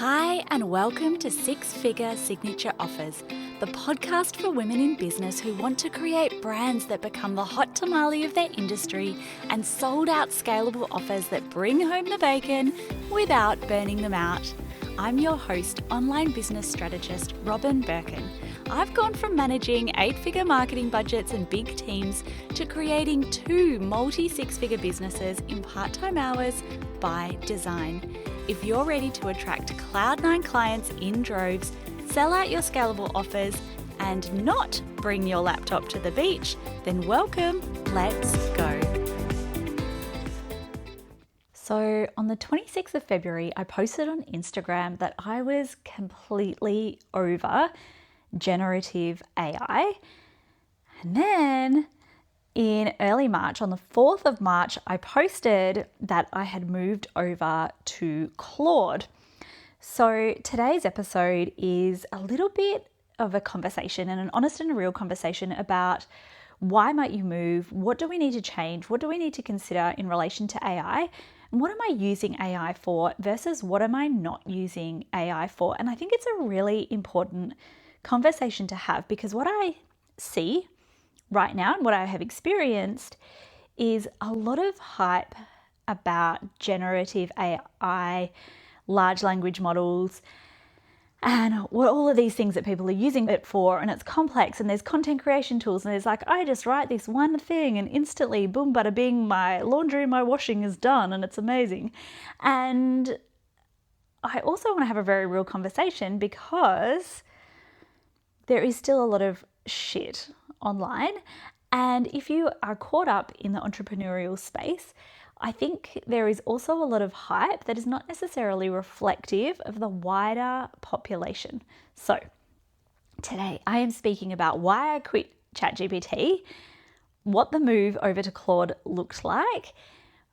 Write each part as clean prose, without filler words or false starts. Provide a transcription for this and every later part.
Hi, and welcome to Six Figure Signature Offers, the podcast for women in business who want to create brands that become the hot tamale of their industry and sold out scalable offers that bring home the bacon without burning them out. I'm your host, online business strategist Robin Birkin. I've gone from managing 8-figure marketing budgets and big teams to creating 2 multi-six-figure businesses in part-time hours by design. If you're ready to attract Cloud9 clients in droves, sell out your scalable offers, and not bring your laptop to the beach, then welcome, let's go. So on the 26th of February, I posted on Instagram that I was completely over generative AI. And then in early March, on the 4th of March, I posted that I had moved over to Claude. So today's episode is a little bit of a conversation, and an honest and a real conversation about why might you move, what do we need to change, what do we need to consider in relation to AI, and what am I using AI for versus what am I not using AI for. And I think it's a really important conversation to have, because what I see right now and what I have experienced is a lot of hype about generative AI, large language models, and what all of these things that people are using it for. And it's complex, and there's content creation tools, and there's like, I just write this one thing and instantly, boom, bada bing, my laundry and my washing is done, and it's amazing. And I also want to have a very real conversation, because there is still a lot of shit online. And if you are caught up in the entrepreneurial space, I think there is also a lot of hype that is not necessarily reflective of the wider population. So today I am speaking about why I quit Chat GPT, what the move over to Claude looked like,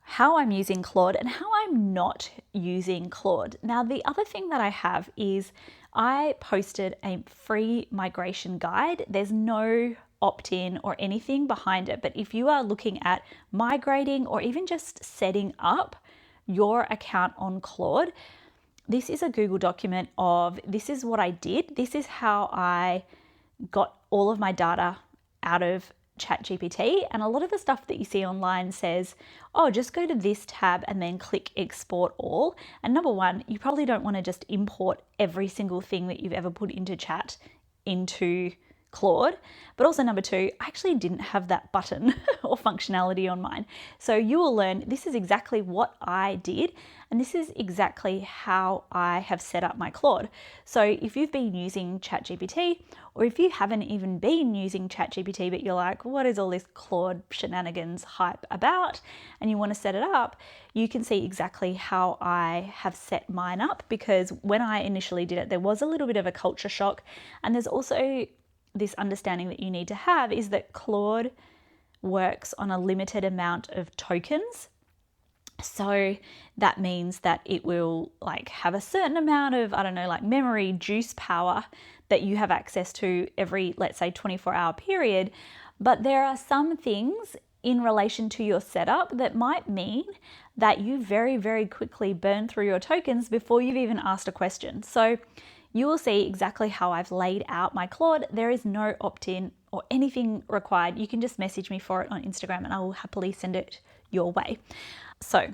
how I'm using Claude, and how I'm not using Claude. Now, the other thing that I have is I posted a free migration guide. There's no opt-in or anything behind it, but if you are looking at migrating or even just setting up your account on Claude, this is a Google document of this is what I did. This is how I got all of my data out of Chat GPT. And a lot of the stuff that you see online says, oh, just go to this tab and then click export all. And number one, you probably don't want to just import every single thing that you've ever put into Chat into Claude. But also number two, I actually didn't have that button or functionality on mine. So you will learn this is exactly what I did, and this is exactly how I have set up my Claude. So if you've been using ChatGPT, or if you haven't even been using ChatGPT, but you're like, what is all this Claude shenanigans hype about? And you want to set it up, you can see exactly how I have set mine up, because when I initially did it, there was a little bit of a culture shock. And there's also this understanding that you need to have is that Claude works on a limited amount of tokens. So that means that it will have a certain amount of, memory juice power that you have access to every, let's say, 24-hour period. But there are some things in relation to your setup that might mean that you very, very quickly burn through your tokens before you've even asked a question. So you will see exactly how I've laid out my Claude. There is no opt-in or anything required. You can just message me for it on Instagram and I will happily send it your way. So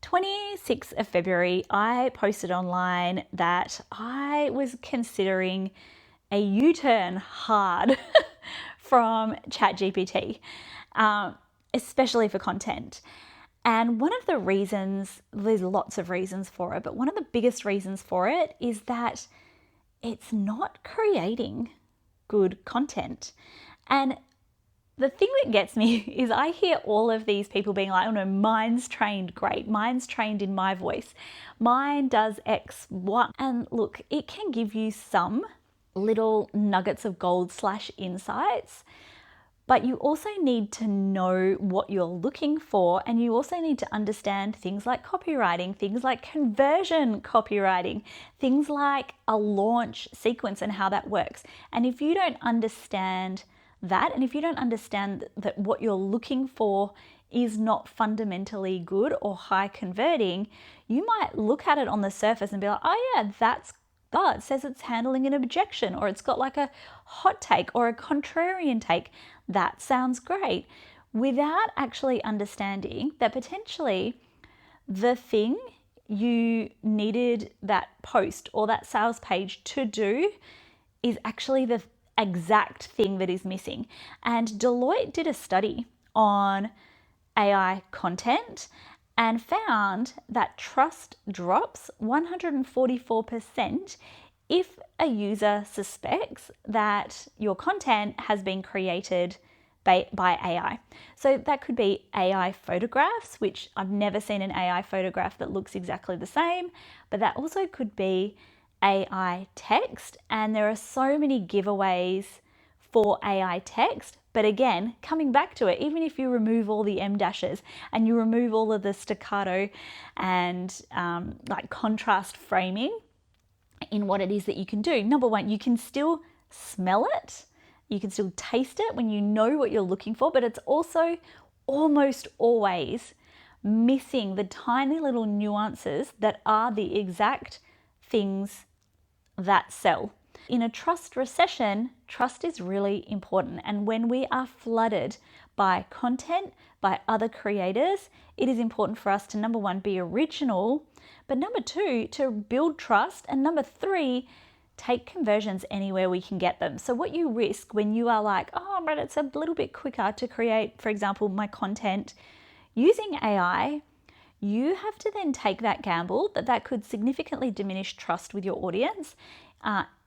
26th of February, I posted online that I was considering a U-turn hard from ChatGPT, especially for content. And one of the reasons, there's lots of reasons for it, but one of the biggest reasons for it is that it's not creating good content. And the thing that gets me is I hear all of these people being like, oh no, mine's trained great. Mine's trained in my voice. Mine does X, Y. And look, it can give you some little nuggets of gold / insights, but you also need to know what you're looking for, and you also need to understand things like copywriting, things like conversion copywriting, things like a launch sequence and how that works. And if you don't understand that, and if you don't understand that what you're looking for is not fundamentally good or high converting, you might look at it on the surface and be like, oh yeah, it says it's handling an objection, or it's got like a hot take or a contrarian take. That sounds great, without actually understanding that potentially the thing you needed that post or that sales page to do is actually the exact thing that is missing. And Deloitte did a study on AI content and found that trust drops 144% if a user suspects that your content has been created by AI. So that could be AI photographs, which I've never seen an AI photograph that looks exactly the same, but that also could be AI text. And there are so many giveaways for AI text. But again, coming back to it, even if you remove all the M dashes and you remove all of the staccato and like contrast framing in what it is that you can do, number one, you can still smell it. You can still taste it when you know what you're looking for, but it's also almost always missing the tiny little nuances that are the exact things that sell. In a trust recession, trust is really important. And when we are flooded by content, by other creators, it is important for us to, number one, be original, but number two, to build trust, and number three, take conversions anywhere we can get them. So what you risk when you are like, oh, but it's a little bit quicker to create, for example, my content using AI, you have to then take that gamble that could significantly diminish trust with your audience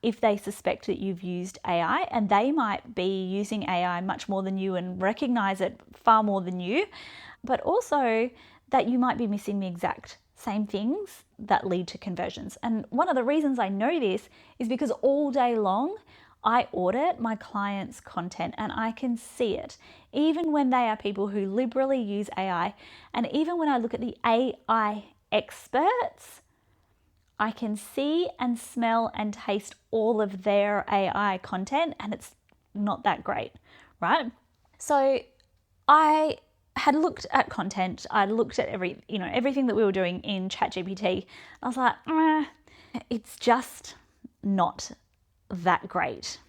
if they suspect that you've used AI, and they might be using AI much more than you and recognize it far more than you, but also that you might be missing the exact same things that lead to conversions. And one of the reasons I know this is because all day long I audit my clients' content and I can see it, even when they are people who liberally use AI. And even when I look at the AI experts, I can see and smell and taste all of their AI content, and it's not that great, right? So I had looked at content. I looked at everything that we were doing in Chat GPT. I was like, it's just not that great.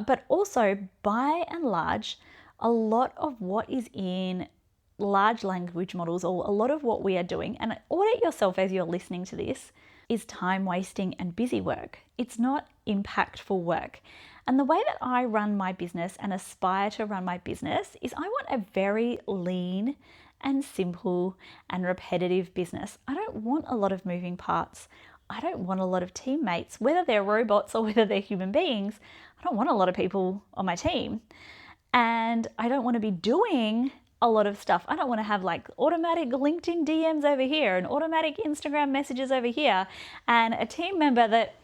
But also, by and large, a lot of what is in large language models, or a lot of what we are doing, and audit yourself as you're listening to this, is time wasting and busy work. It's not impactful work. And the way that I run my business and aspire to run my business is I want a very lean and simple and repetitive business. I don't want a lot of moving parts. I don't want a lot of teammates, whether they're robots or whether they're human beings. I don't want a lot of people on my team. And I don't want to be doing a lot of stuff. I don't want to have like automatic LinkedIn DMs over here and automatic Instagram messages over here and a team member that,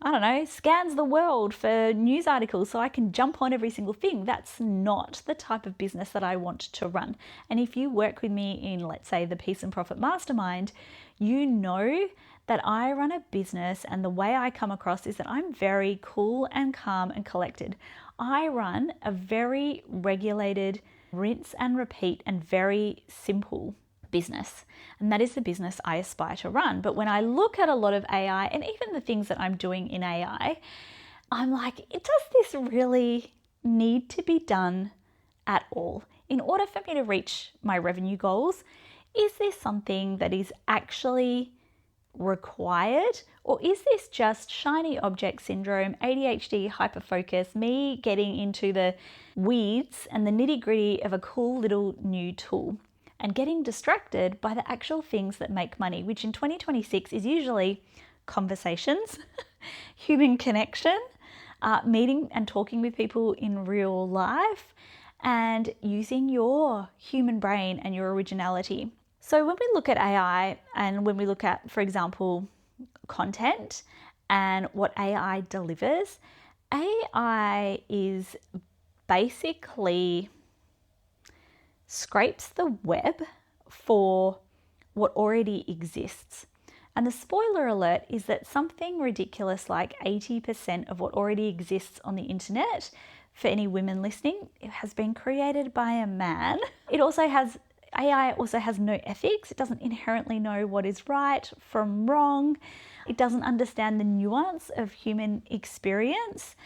I don't know, scans the world for news articles so I can jump on every single thing. That's not the type of business that I want to run. And if you work with me in, let's say, the Peace and Profit Mastermind, you know that I run a business, and the way I come across is that I'm very cool and calm and collected. I run a very regulated, rinse and repeat, and very simple business. And that is the business I aspire to run. But when I look at a lot of AI and even the things that I'm doing in AI, I'm like, does this really need to be done at all? In order for me to reach my revenue goals, is this something that is actually required? Or is this just shiny object syndrome, ADHD, hyperfocus, me getting into the weeds and the nitty-gritty of a cool little new tool and getting distracted by the actual things that make money, which in 2026 is usually conversations, human connection, meeting and talking with people in real life, and using your human brain and your originality. So when we look at AI and when we look at, for example, content and what AI delivers, AI is basically scrapes the web for what already exists. And the spoiler alert is that something ridiculous like 80% of what already exists on the internet for any women listening, it has been created by a man. AI also has no ethics. It doesn't inherently know what is right from wrong. It doesn't understand the nuance of human experience.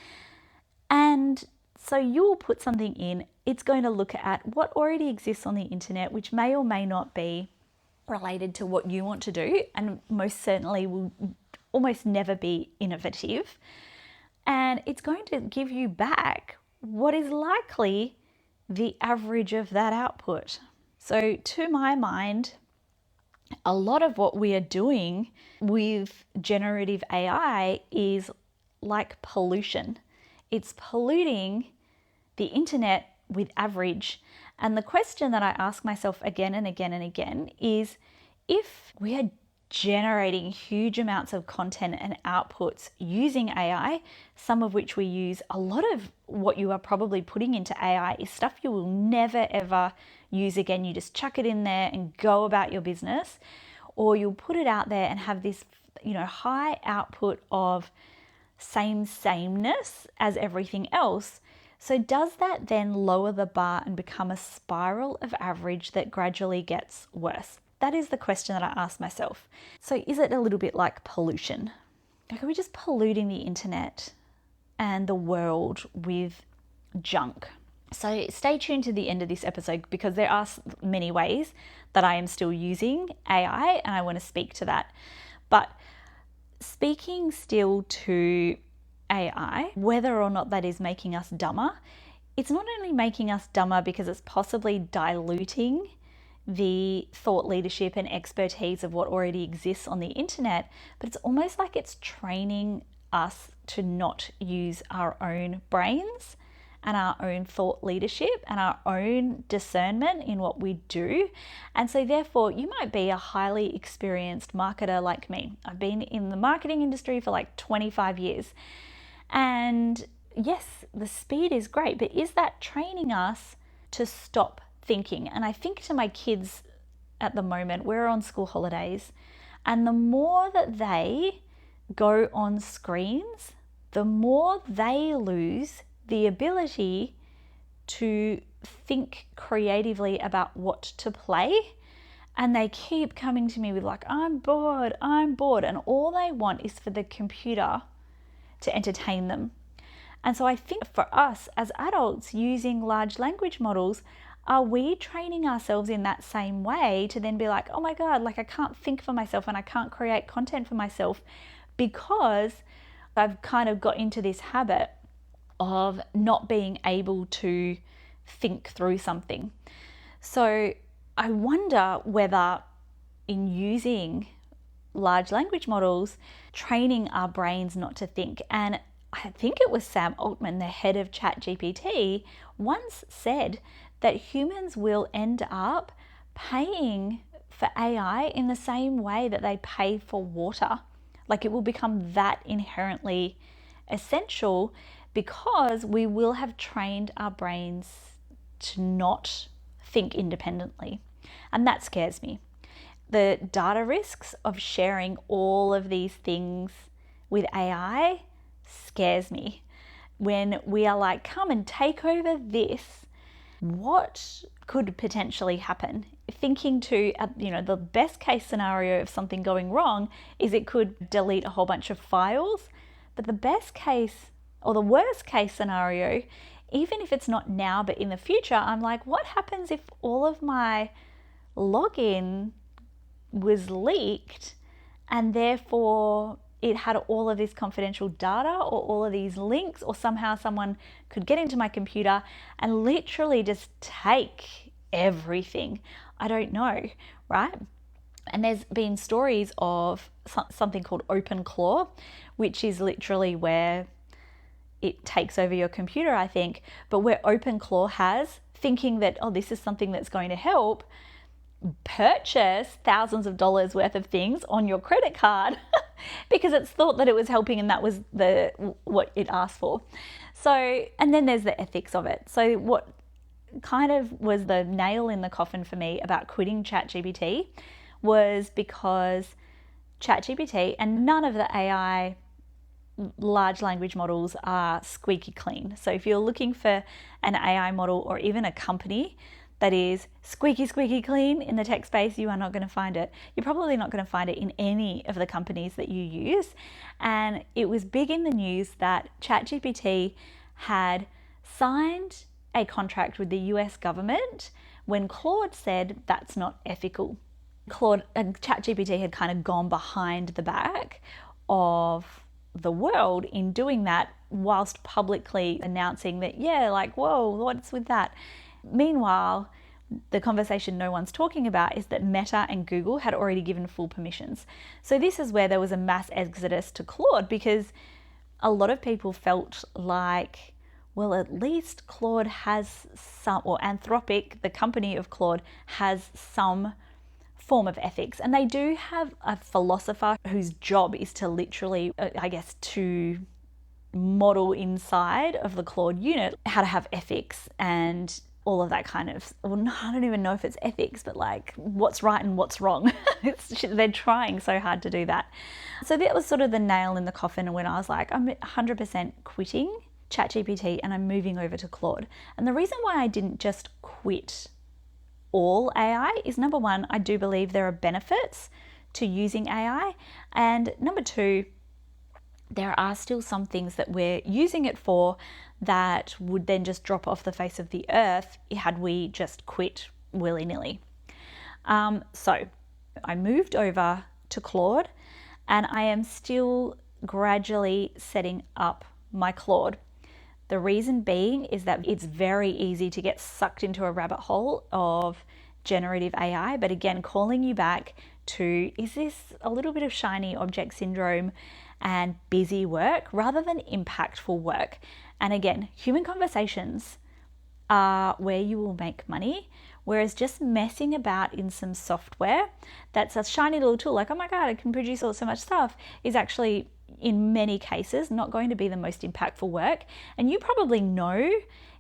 And so you will put something in, it's going to look at what already exists on the internet, which may or may not be related to what you want to do, and most certainly will almost never be innovative. And it's going to give you back what is likely the average of that output. So to my mind, a lot of what we are doing with generative AI is like pollution. It's polluting the internet with average. And the question that I ask myself again and again and again is, if we are generating huge amounts of content and outputs using AI, some of which we use, a lot of what you are probably putting into AI is stuff you will never ever use again. You just chuck it in there and go about your business, or you'll put it out there and have this, high output of sameness as everything else. So does that then lower the bar and become a spiral of average that gradually gets worse? That is the question that I ask myself. So is it a little bit like pollution? Like, are we just polluting the internet and the world with junk? So stay tuned to the end of this episode, because there are many ways that I am still using AI and I want to speak to that. But speaking still to AI, whether or not that is making us dumber, it's not only making us dumber because it's possibly diluting the thought leadership and expertise of what already exists on the internet, but it's almost like it's training us to not use our own brains and our own thought leadership and our own discernment in what we do. And so therefore, you might be a highly experienced marketer like me. I've been in the marketing industry for like 25 years. And yes, the speed is great, but is that training us to stop thinking? And I think to my kids at the moment, we're on school holidays, and the more that they go on screens, the more they lose the ability to think creatively about what to play. And they keep coming to me with like, I'm bored. And all they want is for the computer to entertain them. And so I think for us as adults using large language models, are we training ourselves in that same way to then be like, oh my God, like I can't think for myself and I can't create content for myself because I've kind of got into this habit of not being able to think through something. So I wonder whether in using large language models, training our brains not to think. And I think it was Sam Altman, the head of Chat GPT, once said that humans will end up paying for AI in the same way that they pay for water. Like, it will become that inherently essential because we will have trained our brains to not think independently. And that scares me. The data risks of sharing all of these things with AI scares me. When we are like, come and take over this, what could potentially happen? Thinking to, the best case scenario of something going wrong is it could delete a whole bunch of files. But the best case or the worst case scenario, even if it's not now, but in the future, I'm like, what happens if all of my login was leaked and therefore it had all of this confidential data or all of these links, or somehow someone could get into my computer and literally just take everything? I don't know, right? And there's been stories of something called OpenClaw, which is literally where it takes over your computer, I think, but where OpenClaw has, thinking that, oh, this is something that's going to help, purchase thousands of dollars worth of things on your credit card because it's thought that it was helping and that was what it asked for. So, and then there's the ethics of it. So what kind of was the nail in the coffin for me about quitting Chat GPT was because Chat GPT and none of the AI large language models are squeaky clean. So if you're looking for an AI model or even a company that is squeaky clean in the tech space, you are not going to find it. You're probably not going to find it in any of the companies that you use. And it was big in the news that Chat GPT had signed a contract with the US government when Claude said that's not ethical. Claude and Chat GPT had kind of gone behind the back of the world in doing that, whilst publicly announcing that, yeah, like, whoa, what's with that? Meanwhile, the conversation no one's talking about is that Meta and Google had already given full permissions. So this is where there was a mass exodus to Claude, because a lot of people felt like, well, at least Claude has some, or Anthropic, the company of Claude, has some form of ethics. And they do have a philosopher whose job is to literally, to model inside of the Claude unit how to have ethics and all of that kind of, well, I don't even know if it's ethics, but like what's right and what's wrong. They're trying so hard to do that. So that was sort of the nail in the coffin when I was like, I'm 100% quitting ChatGPT and I'm moving over to Claude. And the reason why I didn't just quit all AI is, number one, I do believe there are benefits to using AI. And number two, there are still some things that we're using it for that would then just drop off the face of the earth had we just quit willy-nilly. So I moved over to Claude and I am still gradually setting up my Claude. The reason being is that it's very easy to get sucked into a rabbit hole of generative AI, but again, calling you back to, is this a little bit of shiny object syndrome and busy work rather than impactful work? And again, human conversations are where you will make money, whereas just messing about in some software that's a shiny little tool, like, oh my God, I can produce all so much stuff, is actually in many cases not going to be the most impactful work. And you probably know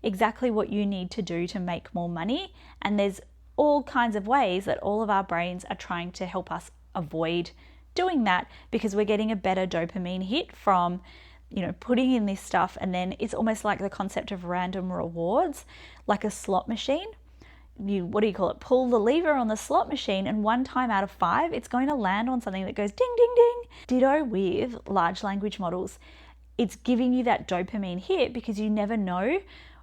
exactly what you need to do to make more money. And there's all kinds of ways that all of our brains are trying to help us avoid doing that, because we're getting a better dopamine hit from, putting in this stuff. And then it's almost like the concept of random rewards, like a slot machine. Pull the lever on the slot machine, and 1 time out of 5, it's going to land on something that goes ding, ding, ding. Ditto with large language models. It's giving you that dopamine hit because you never know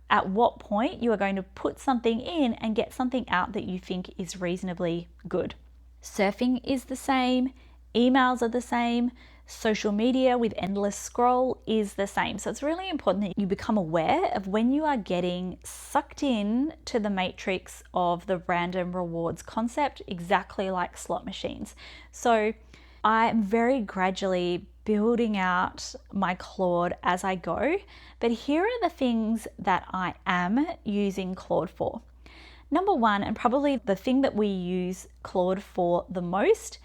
at what point you are going to put something in and get something out that you think is reasonably good. Surfing is the same, emails are the same, social media with endless scroll is the same. So it's really important that you become aware of when you are getting sucked in to the matrix of the random rewards concept, exactly like slot machines. So I'm very gradually building out my Claude as I go, but here are the things that I am using Claude for. Number one, and probably the thing that we use Claude for the most,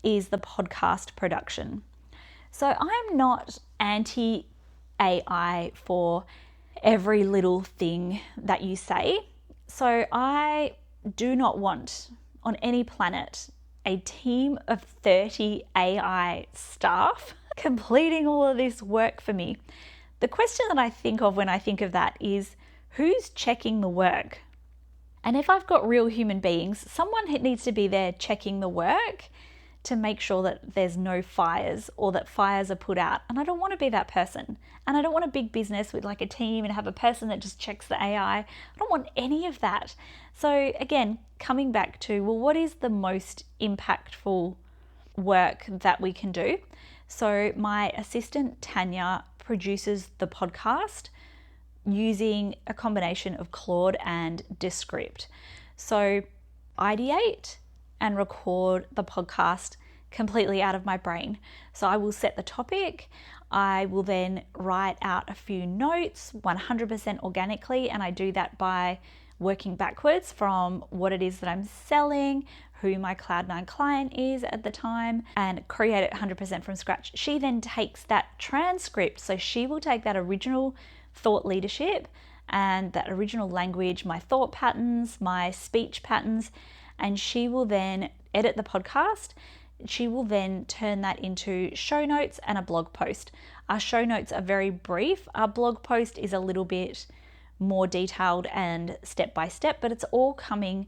is the podcast production. So I'm not anti-AI for every little thing that you say. So I do not want on any planet a team of 30 AI staff completing all of this work for me. The question that I think of when I think of that is, who's checking the work? And if I've got real human beings, someone needs to be there checking the work to make sure that there's no fires or that fires are put out. And I don't want to be that person. And I don't want a big business with like a team and have a person that just checks the AI. I don't want any of that. So again, coming back to, well, what is the most impactful work that we can do? So my assistant, Tanya, produces the podcast using a combination of Claude and Descript. So ideate and record the podcast completely out of my brain. So I will set the topic. I will then write out a few notes 100% organically, and I do that by working backwards from what it is that I'm selling, who my Cloud9 client is at the time, and create it 100% from scratch. She then takes that transcript, so she will take that original thought leadership and that original language, my thought patterns, my speech patterns, and she will then edit the podcast, she will then turn that into show notes and a blog post. Our show notes are very brief. Our blog post is a little bit more detailed and step by step, but it's all coming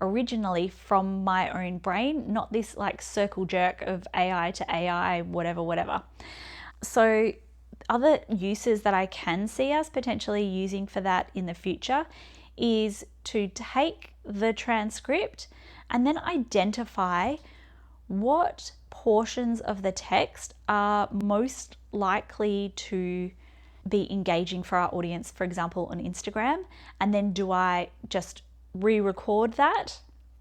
originally from my own brain, not this like circle jerk of AI to AI, whatever. So other uses that I can see us potentially using for that in the future is to take the transcript and then identify what portions of the text are most likely to be engaging for our audience, for example, on Instagram. And then do I just re-record that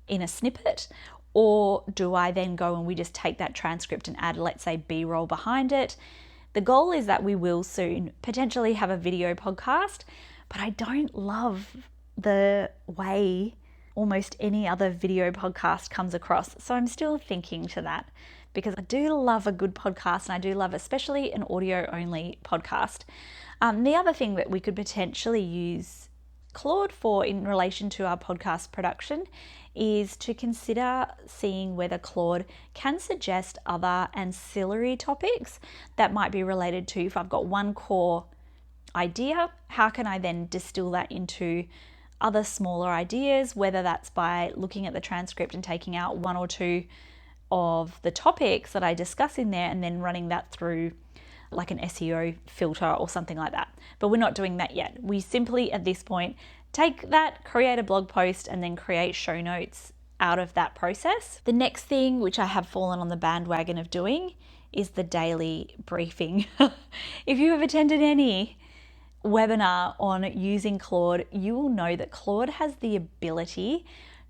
in a snippet, or do I then go and we just take that transcript and add, let's say, B-roll behind it? The goal is that we will soon potentially have a video podcast, but I don't love the way almost any other video podcast comes across. So I'm still thinking to that, because I do love a good podcast, and I do love especially an audio only podcast. The other thing that we could potentially use Claude for in relation to our podcast production is to consider seeing whether Claude can suggest other ancillary topics that might be related to, if I've got one core idea, how can I then distill that into other smaller ideas, whether that's by looking at the transcript and taking out one or two of the topics that I discuss in there and then running that through like an SEO filter or something like that. But we're not doing that yet. We simply at this point take that, create a blog post, and then create show notes out of that process. The next thing, which I have fallen on the bandwagon of doing, is the daily briefing. If you have attended any webinar on using Claude, you will know that Claude has the ability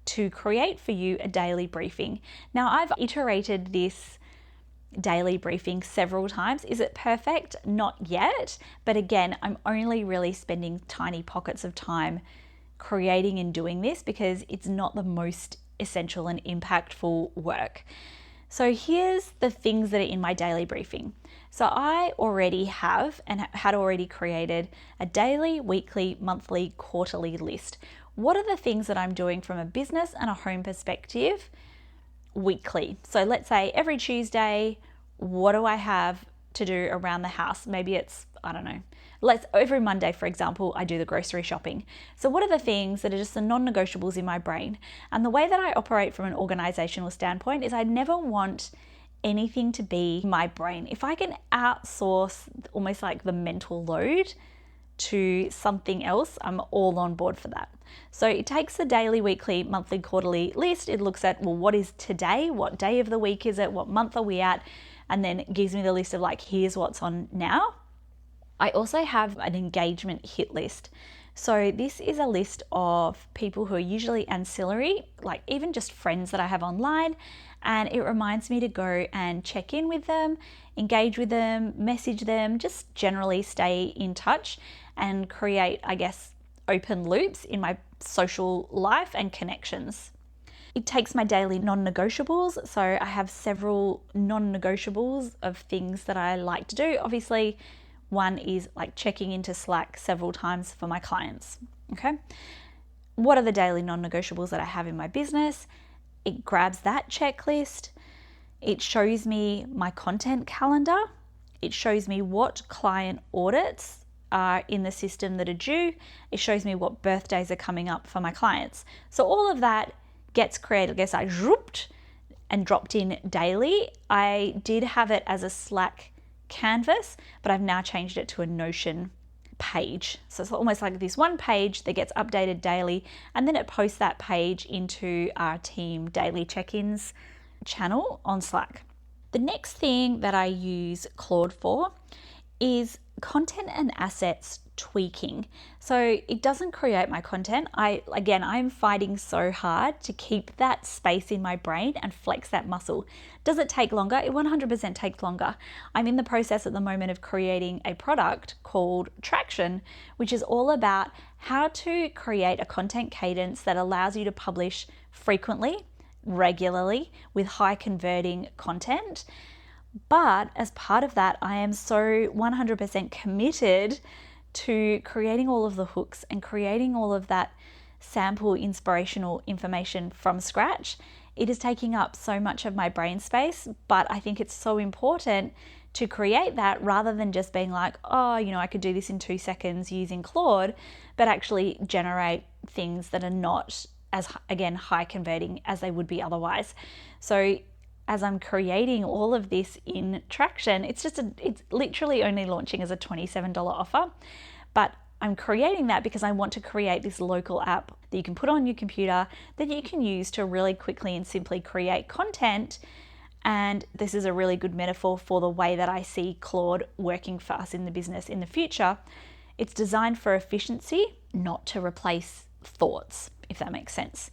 to create for you a daily briefing. Now, I've iterated this daily briefing several times. Is it perfect? Not yet. But again, I'm only really spending tiny pockets of time creating and doing this because it's not the most essential and impactful work. So here's the things that are in my daily briefing. So I already have and had already created a daily, weekly, monthly, quarterly list. What are the things that I'm doing from a business and a home perspective weekly? So let's say every Tuesday, what do I have to do around the house? Maybe it's, I don't know, every Monday, for example, I do the grocery shopping. So what are the things that are just the non-negotiables in my brain? And the way that I operate from an organizational standpoint is I never want anything to be my brain. If I can outsource almost like the mental load to something else, I'm all on board for that. So it takes the daily, weekly, monthly, quarterly list. It looks at, well, what is today? What day of the week is it? What month are we at? And then it gives me the list of like, here's what's on now. I also have an engagement hit list. So this is a list of people who are usually ancillary, like even just friends that I have online. And it reminds me to go and check in with them, engage with them, message them, just generally stay in touch and create, I guess, open loops in my social life and connections. It takes my daily non-negotiables. So I have several non-negotiables of things that I like to do. Obviously, one is like checking into Slack several times for my clients. Okay. What are the daily non-negotiables that I have in my business? It grabs that checklist. It shows me my content calendar. It shows me what client audits are in the system that are due. It shows me what birthdays are coming up for my clients. So all of that gets created. I guess I zooped and dropped in daily. I did have it as a Slack canvas, but I've now changed it to a Notion page. So it's almost like this one page that gets updated daily, and then it posts that page into our team daily check-ins channel on Slack. The next thing that I use Claude for is content and assets tweaking. So it doesn't create my content. I'm fighting so hard to keep that space in my brain and flex that muscle. Does it take longer? It 100% takes longer. I'm in the process at the moment of creating a product called Traction, which is all about how to create a content cadence that allows you to publish frequently, regularly, with high converting content. But as part of that, I am so 100% committed to creating all of the hooks and creating all of that sample inspirational information from scratch. it is taking up so much of my brain space, but I think it's so important to create that rather than just being like, oh, I could do this in 2 seconds using Claude, but actually generate things that are not as, again, high converting as they would be otherwise. So as I'm creating all of this in Traction, it's literally only launching as a $27 offer, but I'm creating that because I want to create this local app that you can put on your computer that you can use to really quickly and simply create content. And this is a really good metaphor for the way that I see Claude working for us in the business in the future. It's designed for efficiency, not to replace thoughts, if that makes sense.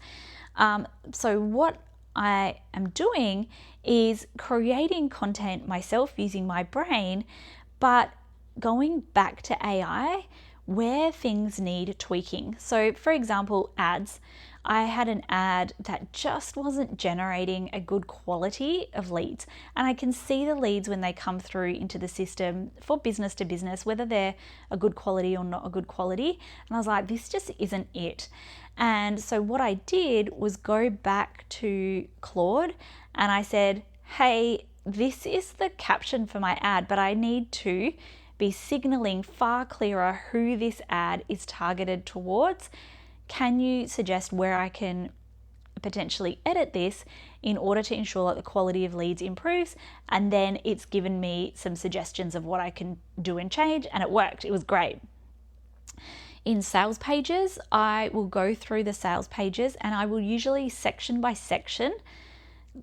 So what I am doing is creating content myself using my brain, but going back to AI where things need tweaking. So for example, ads. I had an ad that just wasn't generating a good quality of leads. And I can see the leads when they come through into the system for business to business, whether they're a good quality or not a good quality. And I was like, this just isn't it. And so what I did was go back to Claude and I said, hey, this is the caption for my ad, but I need to be signaling far clearer who this ad is targeted towards. Can you suggest where I can potentially edit this in order to ensure that the quality of leads improves? And then it's given me some suggestions of what I can do and change, and it worked. It was great. In sales pages, I will go through the sales pages and I will usually section by section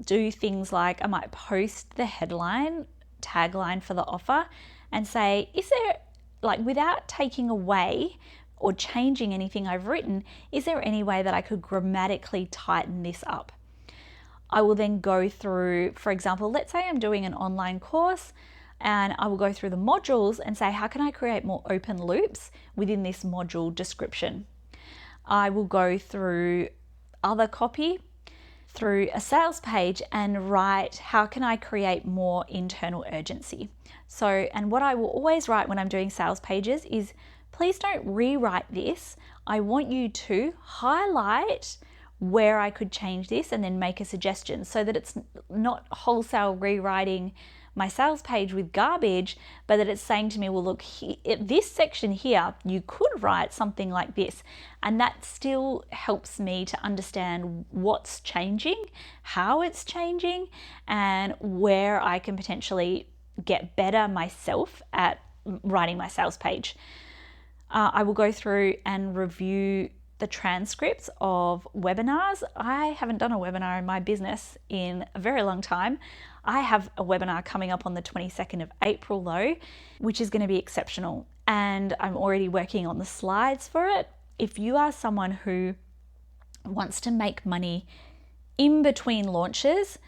do things like I might post the headline, tagline for the offer and say, is there, like, without taking away or changing anything I've written, is there any way that I could grammatically tighten this up? I will then go through, for example, let's say I'm doing an online course and I will go through the modules and say, how can I create more open loops within this module description? I will go through other copy through a sales page and write, how can I create more internal urgency? So, and what I will always write when I'm doing sales pages is, please don't rewrite this. I want you to highlight where I could change this and then make a suggestion so that it's not wholesale rewriting my sales page with garbage, but that it's saying to me, well, look, this section here, you could write something like this. And that still helps me to understand what's changing, how it's changing, and where I can potentially get better myself at writing my sales page. I will go through and review the transcripts of webinars. I haven't done a webinar in my business in a very long time. I have a webinar coming up on the 22nd of April though, which is going to be exceptional. And I'm already working on the slides for it. If you are someone who wants to make money in between launches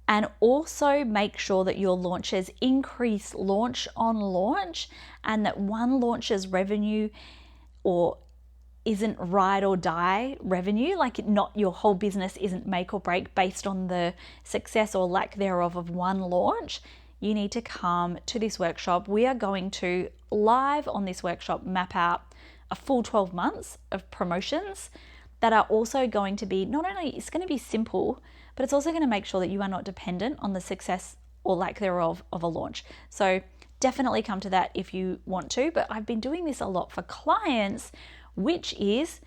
and also make sure that your launches increase launch on launch and that one launch's revenue or isn't ride or die revenue, like not your whole business isn't make or break based on the success or lack thereof of one launch, you need to come to this workshop. We are going to live on this workshop map out a full 12 months of promotions that are also going to be, not only it's going to be simple, but it's also going to make sure that you are not dependent on the success or lack thereof of a launch. So definitely come to that if you want to, but I've been doing this a lot for clients, which is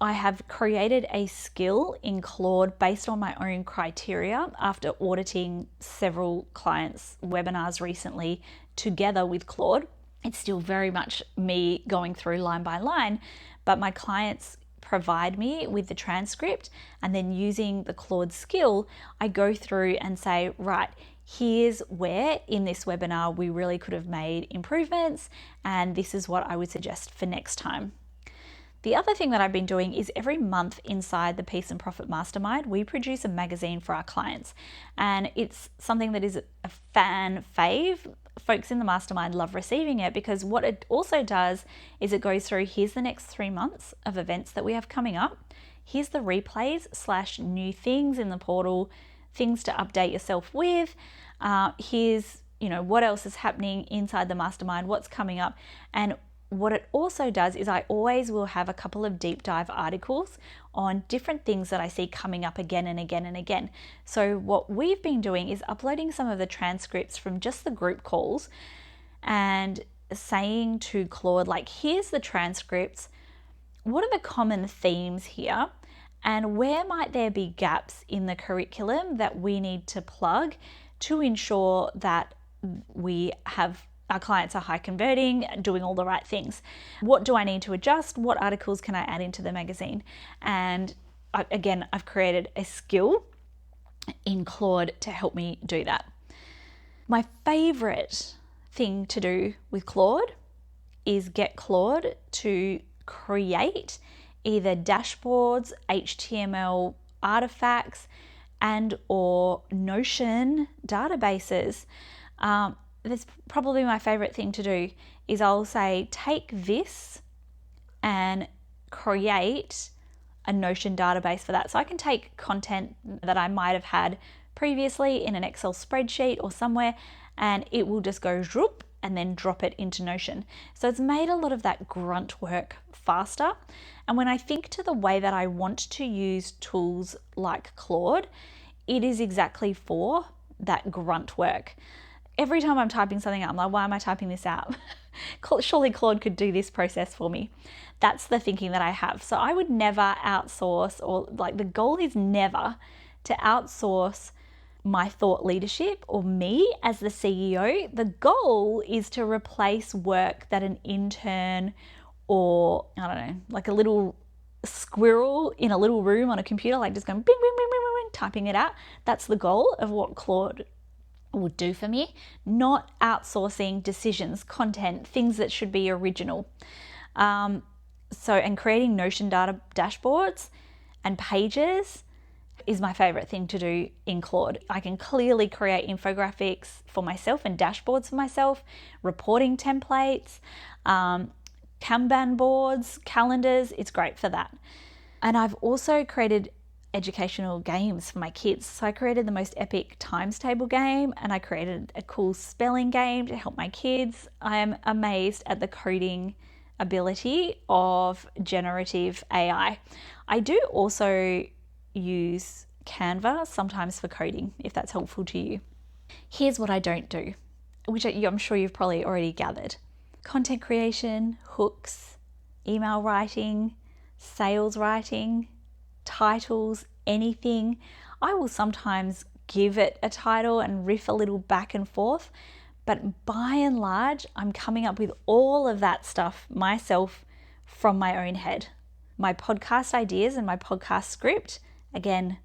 I have created a skill in Claude based on my own criteria after auditing several clients' webinars recently together with Claude. It's still very much me going through line by line, but my clients provide me with the transcript, and then using the Claude skill, I go through and say, right, here's where in this webinar we really could have made improvements, and this is what I would suggest for next time. The other thing that I've been doing is every month inside the Peace and Profit Mastermind, we produce a magazine for our clients. And it's something that is a fan fave. Folks in the mastermind love receiving it because what it also does is it goes through, here's the next 3 months of events that we have coming up. Here's the replays / new things in the portal, things to update yourself with. Here's, what else is happening inside the mastermind, what's coming up. And what it also does is I always will have a couple of deep dive articles on different things that I see coming up again and again and again. So what we've been doing is uploading some of the transcripts from just the group calls and saying to Claude, like, here's the transcripts. What are the common themes here? And where might there be gaps in the curriculum that we need to plug to ensure that we have our clients are high converting, doing all the right things? What do I need to adjust? What articles can I add into the magazine? And I've created a skill in Claude to help me do that. My favorite thing to do with Claude is get Claude to create either dashboards, HTML artifacts, and or Notion databases. That's probably my favorite thing to do is I'll say, take this and create a Notion database for that. So I can take content that I might have had previously in an Excel spreadsheet or somewhere, and it will just go zhoop and then drop it into Notion. So it's made a lot of that grunt work faster. And when I think to the way that I want to use tools like Claude, it is exactly for that grunt work. Every time I'm typing something out, I'm like, why am I typing this out? Surely Claude could do this process for me. That's the thinking that I have. So I would never outsource, or like the goal is never to outsource my thought leadership or me as the CEO. The goal is to replace work that an intern or, I don't know, like a little squirrel in a little room on a computer, like just going bing, bing, bing, bing, bing, bing, typing it out. That's the goal of what Claude would do for me, not outsourcing decisions, content, things that should be original. And creating Notion data dashboards and pages is my favorite thing to do in Claude. I can clearly create infographics for myself and dashboards for myself, reporting templates, Kanban boards, calendars. It's great for that. And I've also created educational games for my kids. So I created the most epic times table game, and I created a cool spelling game to help my kids. I am amazed at the coding ability of generative AI. I do also use Canva sometimes for coding, if that's helpful to you. Here's what I don't do, which I'm sure you've probably already gathered. Content creation, hooks, email writing, sales writing, titles, anything. I will sometimes give it a title and riff a little back and forth, but by and large, I'm coming up with all of that stuff myself from my own head. My podcast ideas and my podcast script, again,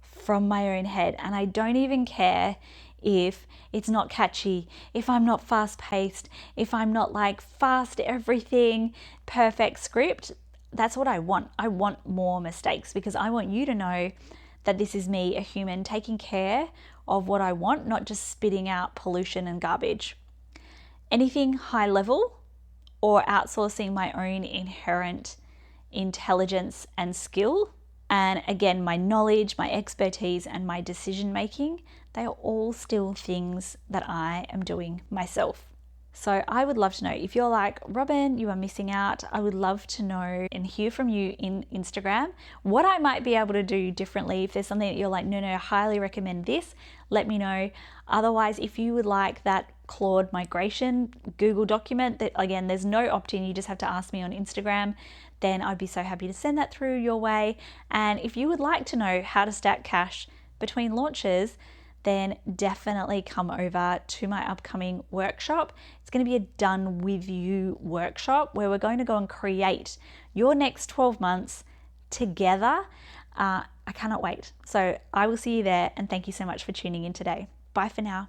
from my own head. And I don't even care if it's not catchy, if I'm not fast paced, if I'm not like fast everything, perfect script. That's what I want. I want more mistakes because I want you to know that this is me, a human, taking care of what I want, not just spitting out pollution and garbage. Anything high level or outsourcing my own inherent intelligence and skill, and again, my knowledge, my expertise, and my decision making, they are all still things that I am doing myself. So I would love to know if you're like, Robin, you are missing out. I would love to know and hear from you in Instagram what I might be able to do differently. If there's something that you're like, no, I highly recommend this, let me know. Otherwise, if you would like that Claude migration Google document, that again, there's no opt-in, you just have to ask me on Instagram, then I'd be so happy to send that through your way. And if you would like to know how to stack cash between launches, then definitely come over to my upcoming workshop. It's going to be a done with you workshop where we're going to go and create your next 12 months together. I cannot wait. So I will see you there, and thank you so much for tuning in today. Bye for now.